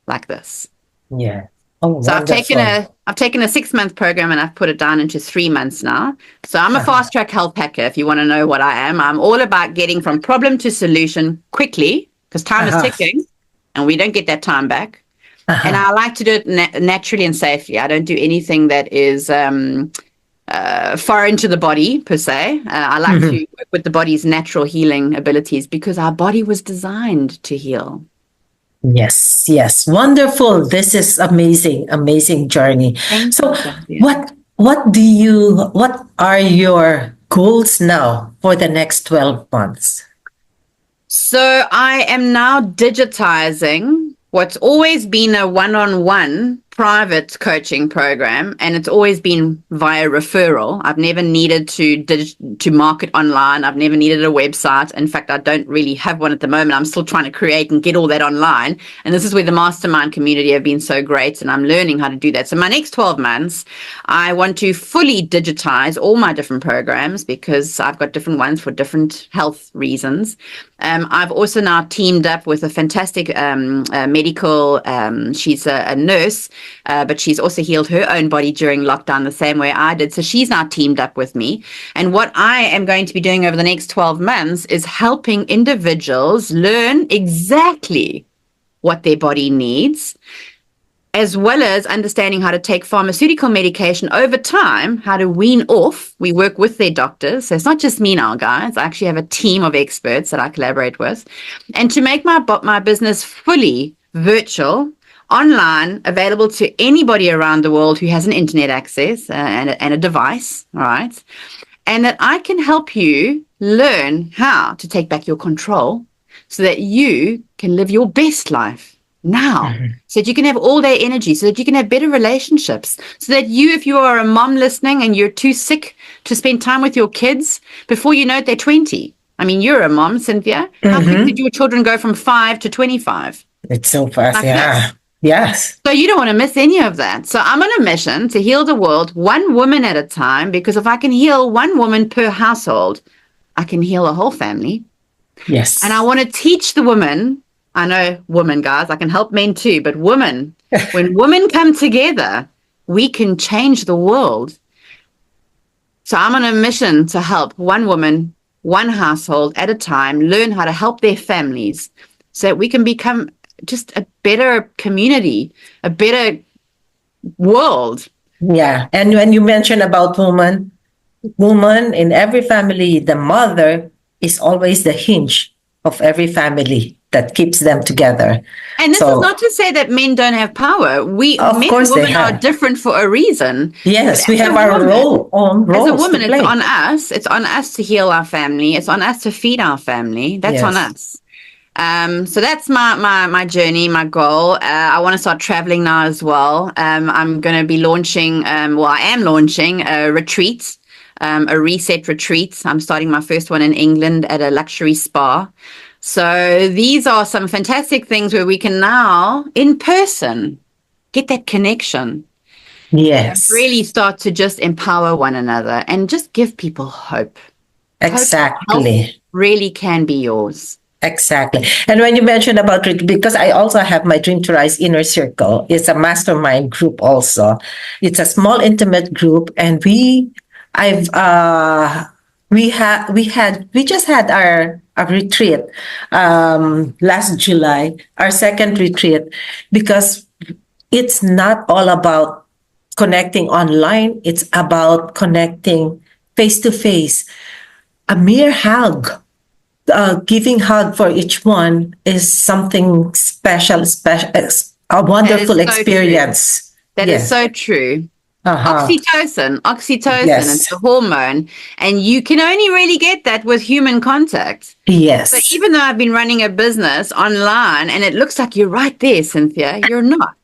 Speaker 2: like this.
Speaker 1: Yeah. Oh,
Speaker 2: so
Speaker 1: wonderful.
Speaker 2: I've taken a 6-month program and I've put it down into 3 months now. So I'm a fast track health hacker. If you want to know what I am, I'm all about getting from problem to solution quickly, because time is ticking and we don't get that time back. And I like to do it naturally and safely. I don't do anything that is far into the body per se. I like to work with the body's natural healing abilities because our body was designed to heal.
Speaker 1: Yes, yes. Wonderful. This is amazing journey.
Speaker 2: Thank
Speaker 1: so
Speaker 2: you.
Speaker 1: what are your goals now for the next 12 months?
Speaker 2: So I am now digitizing what's always been a one-on-one private coaching program, and it's always been via referral. I've never needed to market online. I've never needed a website. In fact, I don't really have one at the moment. I'm still trying to create and get all that online. And this is where the mastermind community have been so great, and I'm learning how to do that. So my next 12 months, I want to fully digitize all my different programs because I've got different ones for different health reasons. I've also now teamed up with a fantastic medical, she's a nurse, but she's also healed her own body during lockdown the same way I did. So she's now teamed up with me. And what I am going to be doing over the next 12 months is helping individuals learn exactly what their body needs, as well as understanding how to take pharmaceutical medication over time, how to wean off. We work with their doctors. So it's not just me now, guys. I actually have a team of experts that I collaborate with. And to make my business fully virtual, online, available to anybody around the world who has an internet access and a device, all right? And that I can help you learn how to take back your control so that you can live your best life now, so that you can have all day energy, so that you can have better relationships, so that you, if you are a mom listening and you're too sick to spend time with your kids, before you know it, they're 20. I mean, you're a mom, Cynthia. How quick did your children go from 5 to 25?
Speaker 1: It's so fast,
Speaker 2: Like
Speaker 1: yeah.
Speaker 2: this.
Speaker 1: Yes.
Speaker 2: So you don't want to miss any of that. So I'm on a mission to heal the world one woman at a time, because if I can heal one woman per household, I can heal a whole family.
Speaker 1: Yes.
Speaker 2: And I want to teach the women. I know women, guys, I can help men too, but women, when women come together, we can change the world. So I'm on a mission to help one woman, one household at a time, learn how to help their families so that we can become just a better community, a better world.
Speaker 1: Yeah. And when you mention about woman in every family, the mother is always the hinge of every family. that keeps them together.
Speaker 2: And this is
Speaker 1: So,
Speaker 2: not to say that men don't have power.
Speaker 1: of
Speaker 2: Men and
Speaker 1: course, they
Speaker 2: women are
Speaker 1: have.
Speaker 2: different for a reason. But
Speaker 1: Yes, we
Speaker 2: as a
Speaker 1: have our
Speaker 2: woman,
Speaker 1: own
Speaker 2: as a
Speaker 1: roles to
Speaker 2: woman, it's
Speaker 1: play.
Speaker 2: on us. It's on us to heal our family. It's on us to feed our family. That's on
Speaker 1: Yes.
Speaker 2: us. So that's my journey, my goal. I want to start traveling now as well. I'm going to be launching, I am launching a retreat, a reset retreat. I'm starting my first one in England at a luxury spa. So these are some fantastic things where we can now, in person, get that connection and
Speaker 1: Yes.
Speaker 2: really start to just empower one another and just give people hope. Hope that health
Speaker 1: Exactly.
Speaker 2: really can be yours.
Speaker 1: Exactly. And when you mentioned about it, because I also have my Dream to Rise inner circle, it's a mastermind group also. It's a small intimate group, and I've we just had our retreat last July, our second retreat, because it's not all about connecting online. It's about connecting face to face. A mere hug, giving hug for each one is something special, a
Speaker 2: That is
Speaker 1: wonderful
Speaker 2: so true.
Speaker 1: experience.
Speaker 2: That is
Speaker 1: Yes.
Speaker 2: so true.
Speaker 1: Uh-huh.
Speaker 2: Oxytocin is
Speaker 1: Yes.
Speaker 2: the hormone, and you can only really get that with human contact. So
Speaker 1: Yes.
Speaker 2: even though I've been running a business online and it looks like you're right there, Cynthia, you're not.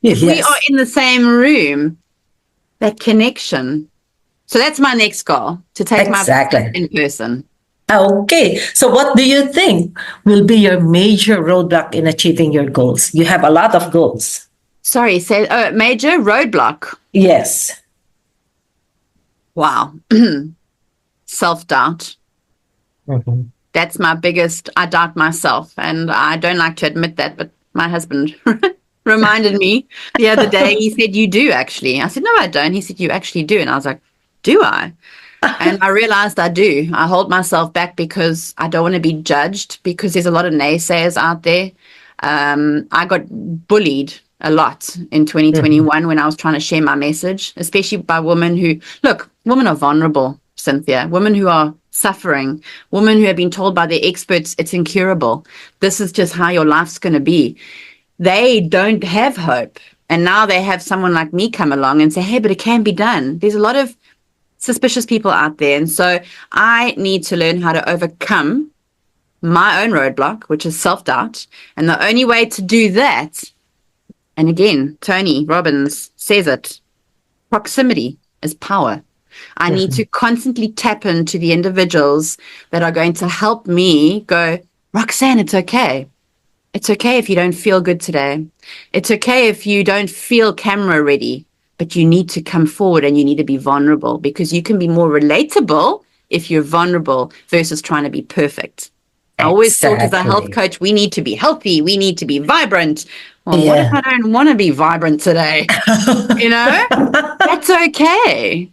Speaker 2: If we are
Speaker 1: Yes.
Speaker 2: in the same room, that connection. So that's my next goal, to take my business
Speaker 1: Exactly.
Speaker 2: in person.
Speaker 1: Okay. So what do you think will be your major roadblock in achieving your goals? You have a lot of goals.
Speaker 2: Sorry, say major roadblock.
Speaker 1: Yes.
Speaker 2: Wow. Self-doubt.
Speaker 1: Mhm.
Speaker 2: That's my biggest. I doubt myself, and I don't like to admit that, but my husband reminded me the other day. He said, "You do actually." I said, "No, I don't." He said, "You actually do." And I was like, "Do I?" And I realized I do. I hold myself back because I don't want to be judged, because there's a lot of naysayers out there. I got bullied a lot in
Speaker 1: Mhm.
Speaker 2: 2021 when I was trying to share my message, especially by women who, look, women are vulnerable, Cynthia, women who are suffering, women who have been told by their experts it's incurable. This is just how your life's going to be. They don't have hope. And now they have someone like me come along and say, hey, but it can be done. There's a lot of suspicious people out there. And so I need to learn how to overcome my own roadblock, which is self-doubt. And the only way to do that, and again, Tony Robbins says it, proximity is power. I need to
Speaker 1: Mhm.
Speaker 2: constantly tap into the individuals that are going to help me go, Roxanne, it's okay. It's okay if you don't feel good today. It's okay if you don't feel camera ready, but you need to come forward and you need to be vulnerable, because you can be more relatable if you're vulnerable versus trying to be perfect. I always thought as a health
Speaker 1: Exactly.
Speaker 2: coach, we need to be healthy, we need to be vibrant. Well, what if
Speaker 1: Yeah.
Speaker 2: I don't want to be vibrant today? You know, that's okay.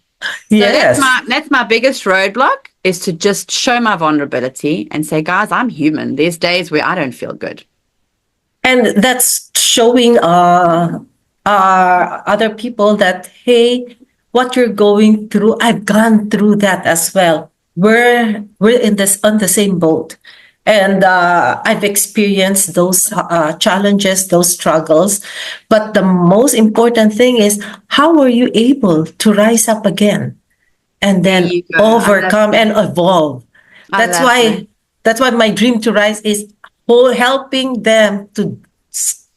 Speaker 2: So
Speaker 1: Yes.
Speaker 2: that's my biggest roadblock, is to just show my vulnerability and say, guys, I'm human. There's days where I don't feel good.
Speaker 1: And that's showing other people that, hey, what you're going through, I've gone through that as well. We're in this on the same boat, and I've experienced those challenges, those struggles. But the most important thing is, how were you able to rise up again and
Speaker 2: There
Speaker 1: then
Speaker 2: you go. I love
Speaker 1: overcome
Speaker 2: that.
Speaker 1: and evolve?
Speaker 2: I
Speaker 1: That's
Speaker 2: love that.
Speaker 1: why my dream to rise is helping them to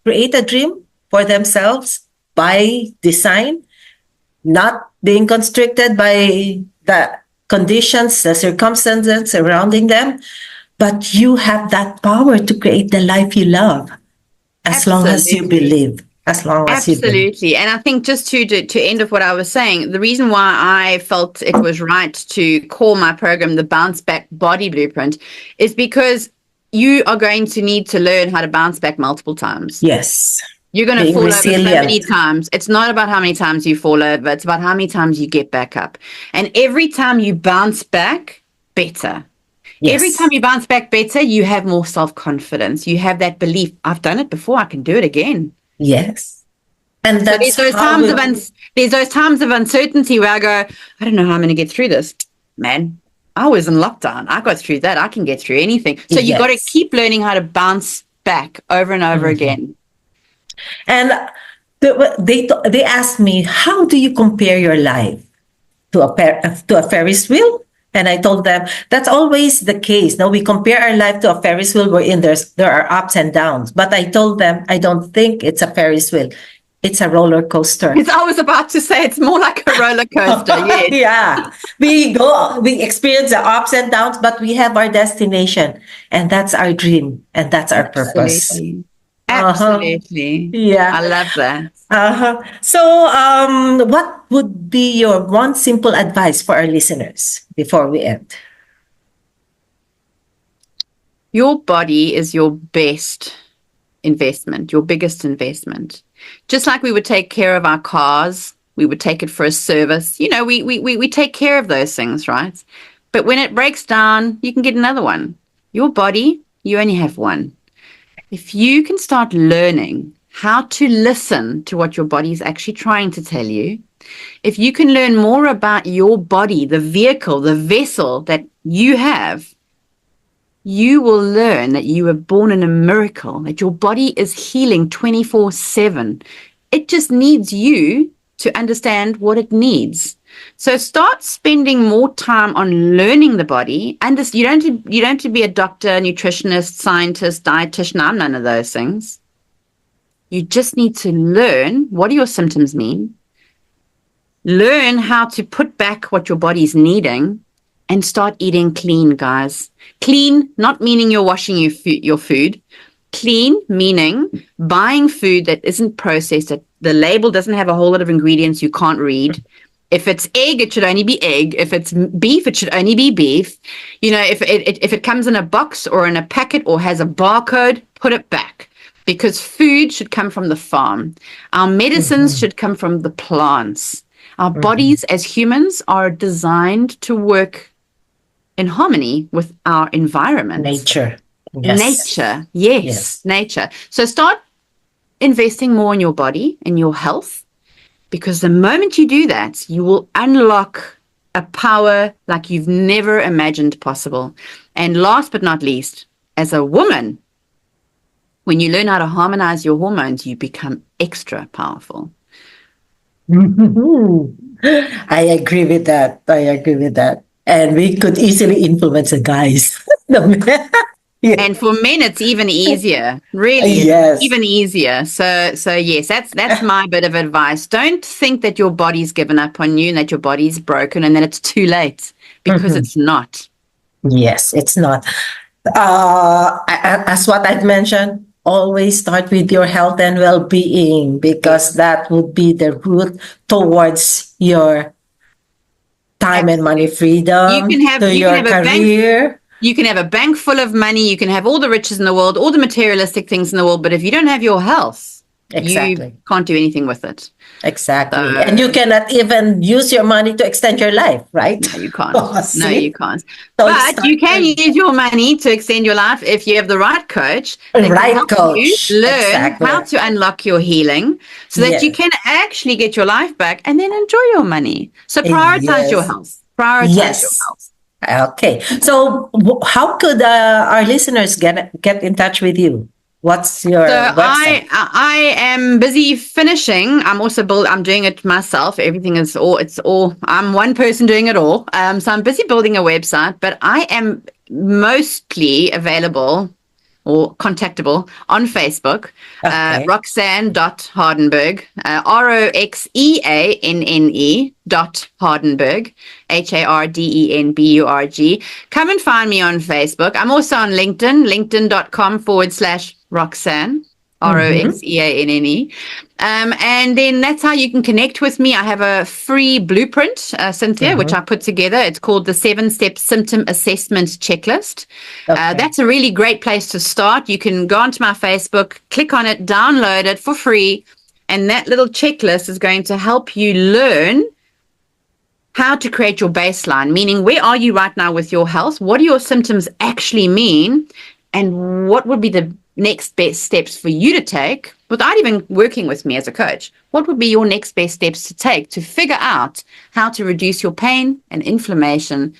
Speaker 1: create a dream for themselves by design, not being constricted by the conditions, the circumstances surrounding them, but you have that power to create the life you love as long as you
Speaker 2: Absolutely.
Speaker 1: believe. As long as you believe.
Speaker 2: Absolutely. And I think just to end of what I was saying, the reason why I felt it was right to call my program the Bounce Back Body Blueprint is because you are going to need to learn how to bounce back multiple times.
Speaker 1: Yes.
Speaker 2: You're going to
Speaker 1: Being
Speaker 2: fall over so many
Speaker 1: resilient.
Speaker 2: times. It's not about how many times you fall over, it's about how many times you get back up. And every time you bounce back, better. Every time
Speaker 1: Yes.
Speaker 2: you bounce back better, you have more self-confidence. You have that belief, I've done it before, I can do it again.
Speaker 1: Yes. And
Speaker 2: So
Speaker 1: that's how
Speaker 2: there's those times of uncertainty where I go, I don't know how I'm going to get through this. Man, I was in lockdown. I got through that. I can get through anything. So you got to
Speaker 1: yes.
Speaker 2: keep learning how to bounce back over and over again.
Speaker 1: And they asked me, how do you compare your life to to a Ferris wheel? And I told them that's always the case. Now we compare our life to a Ferris wheel wherein there are ups and downs. But I told them I don't think it's a Ferris wheel. It's a roller coaster.
Speaker 2: I was about to say it's more like a roller coaster. Yes.
Speaker 1: Yeah. We experience the ups and downs, but we have our destination. And that's our dream. And that's our purpose.
Speaker 2: Absolutely.
Speaker 1: Uh-huh.
Speaker 2: Absolutely.
Speaker 1: Yeah.
Speaker 2: I love that.
Speaker 1: So, what would be your one simple advice for our listeners before we end?
Speaker 2: Your body is your best investment, your biggest investment. Just like we would take care of our cars, we would take it for a service. You know, we take care of those things, right? But when it breaks down, you can get another one. Your body, you only have one. If you can start learning how to listen to what your body is actually trying to tell you, if you can learn more about your body, the vehicle, the vessel that you have, you will learn that you were born in a miracle, that your body is healing 24/7. It just needs you to understand what it needs. So start spending more time on learning the body. And you don't have to be a doctor, nutritionist, scientist, dietitian. I'm none of those things. You just need to learn what do your symptoms mean, learn how to put back what your body's needing, and start eating clean, guys. Clean, not meaning you're washing your food. Clean, meaning buying food that isn't processed, that the label doesn't have a whole lot of ingredients you can't read. If it's egg, it should only be egg. If it's beef, it should only be beef. You know, if it comes in a box or in a packet or has a barcode, put it back. Because food should come from the farm. Our medicines should come from the plants. Our bodies as humans are designed to work in harmony with our environment.
Speaker 1: Nature. Yes.
Speaker 2: Nature. Yes, nature. So start investing more in your body, in your health, because the moment you do that, you will unlock a power like you've never imagined possible. And last but not least, as a woman, when you learn how to harmonize your hormones, you become extra powerful.
Speaker 1: I agree with that. And we could easily influence the guys. Yeah.
Speaker 2: And for men, it's even easier. Really,
Speaker 1: Yes.
Speaker 2: it's even easier. So yes, that's my bit of advice. Don't think that your body's given up on you and that your body's broken and that it's too late, because it's not.
Speaker 1: Yes, it's not. As what I've mentioned, always start with your health and well-being, because that would be the route towards your time and money freedom,
Speaker 2: You can have
Speaker 1: your
Speaker 2: a bank.
Speaker 1: career.
Speaker 2: You can have a bank full of money. You can have all the riches in the world, all the materialistic things in the world. But if you don't have your health,
Speaker 1: Exactly.
Speaker 2: you can't do anything with it.
Speaker 1: Exactly. And you cannot even use your money to extend your life, right?
Speaker 2: No, you can't.
Speaker 1: Oh,
Speaker 2: No,
Speaker 1: see?
Speaker 2: you can't.
Speaker 1: So
Speaker 2: But you can use your money to extend your life if you have the right coach that can
Speaker 1: Right
Speaker 2: help
Speaker 1: coach.
Speaker 2: you learn
Speaker 1: Exactly.
Speaker 2: how to unlock your healing so that you
Speaker 1: Yes.
Speaker 2: can actually get your life back and then enjoy your money. So prioritize your
Speaker 1: Yes.
Speaker 2: health. Prioritize
Speaker 1: Yes.
Speaker 2: your health.
Speaker 1: Okay. So how could our listeners get in touch with you? What's your
Speaker 2: So
Speaker 1: website?
Speaker 2: I am busy finishing. I'm doing it myself. Everything is all. I'm one person doing it all. So I'm busy building a website, but I am mostly available or contactable on Facebook.
Speaker 1: Okay.
Speaker 2: Roxeanne.Hardenburg, Roxeanne.Hardenburg, Hardenburg. Come and find me on Facebook. I'm also on LinkedIn, linkedin.com/Roxeanne. Roxeanne. And then that's how you can connect with me. I have a free blueprint, Cynthia, which I put together. It's called the 7-Step Symptom Assessment Checklist.
Speaker 1: Okay.
Speaker 2: That's a really great place to start. You can go onto my Facebook, click on it, download it for free. And that little checklist is going to help you learn how to create your baseline, meaning where are you right now with your health? What do your symptoms actually mean? And what would be the next best steps for you to take without even working with me as a coach? What would be your next best steps to take to figure out how to reduce your pain and inflammation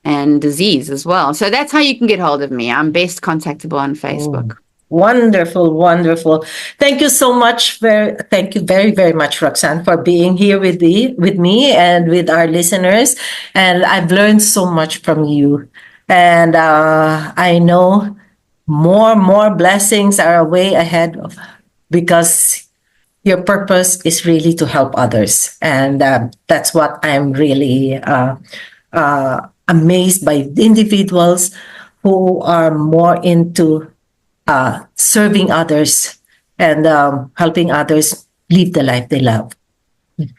Speaker 2: and disease as well? So that's how you can get hold of me. I'm best contactable on Facebook.
Speaker 1: Wonderful, wonderful. Thank you so much. Thank you very, very much, Roxanne, for being here with me, and with our listeners. And I've learned so much from you. And I know more blessings are way ahead of, because your purpose is really to help others, and that's what I'm really amazed by, individuals who are more into serving others, and helping others live the life they love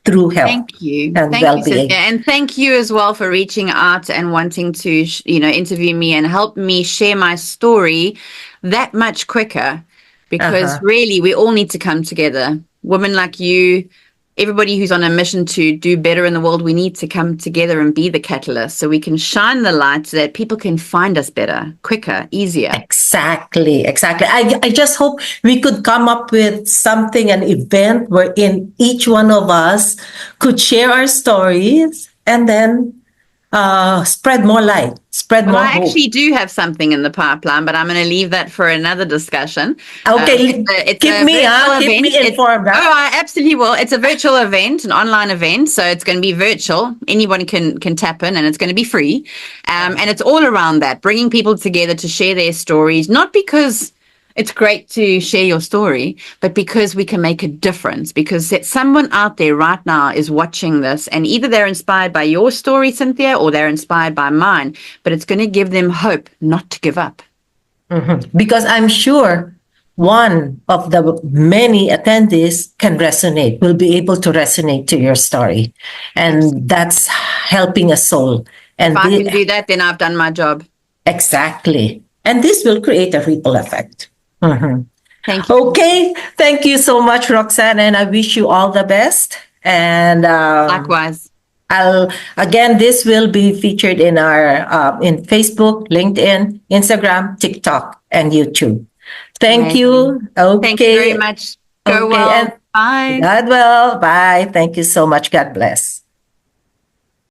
Speaker 1: through health
Speaker 2: Thank you.
Speaker 1: and
Speaker 2: Thank you, Cynthia.
Speaker 1: well-being.
Speaker 2: And thank you as well for reaching out and wanting to, interview me and help me share my story that much quicker. Because
Speaker 1: Uh-huh.
Speaker 2: really, we all need to come together. Women like you, everybody who's on a mission to do better in the world, we need to come together and be the catalyst so we can shine the light so that people can find us better, quicker, easier.
Speaker 1: Exactly, exactly. I just hope we could come up with something, an event wherein each one of us could share our stories, and then spread more light, spread
Speaker 2: Well,
Speaker 1: more
Speaker 2: I
Speaker 1: hope.
Speaker 2: actually do have something in the pipeline, but I'm going to leave that for another discussion.
Speaker 1: Okay,
Speaker 2: It's
Speaker 1: keep
Speaker 2: a
Speaker 1: me,
Speaker 2: virtual
Speaker 1: keep
Speaker 2: event.
Speaker 1: me informed.
Speaker 2: I absolutely will. It's a virtual event, an online event, so it's going to be virtual. Anyone can tap in, and it's going to be free. And it's all around that, bringing people together to share their stories, not because it's great to share your story, but because we can make a difference. Because someone out there right now is watching this, and either they're inspired by your story, Cynthia, or they're inspired by mine. But it's going to give them hope not to give up.
Speaker 1: Because I'm sure one of the many attendees can resonate, will be able to resonate to your story. And
Speaker 2: Absolutely.
Speaker 1: that's helping a soul.
Speaker 2: If
Speaker 1: And
Speaker 2: I can do that, then I've done my job.
Speaker 1: exactly. And this will create a ripple effect. Mhm.
Speaker 2: Thank you.
Speaker 1: Okay. Thank you so much, Roxanne. And I wish you all the best. And
Speaker 2: Likewise.
Speaker 1: I'll again. This will be featured in our in Facebook, LinkedIn, Instagram, TikTok, and YouTube. Thank
Speaker 2: Amazing.
Speaker 1: you.
Speaker 2: Thank you very
Speaker 1: Okay.
Speaker 2: much. Go
Speaker 1: Okay. And
Speaker 2: well. Bye.
Speaker 1: God will. Bye. Thank you so much. God bless.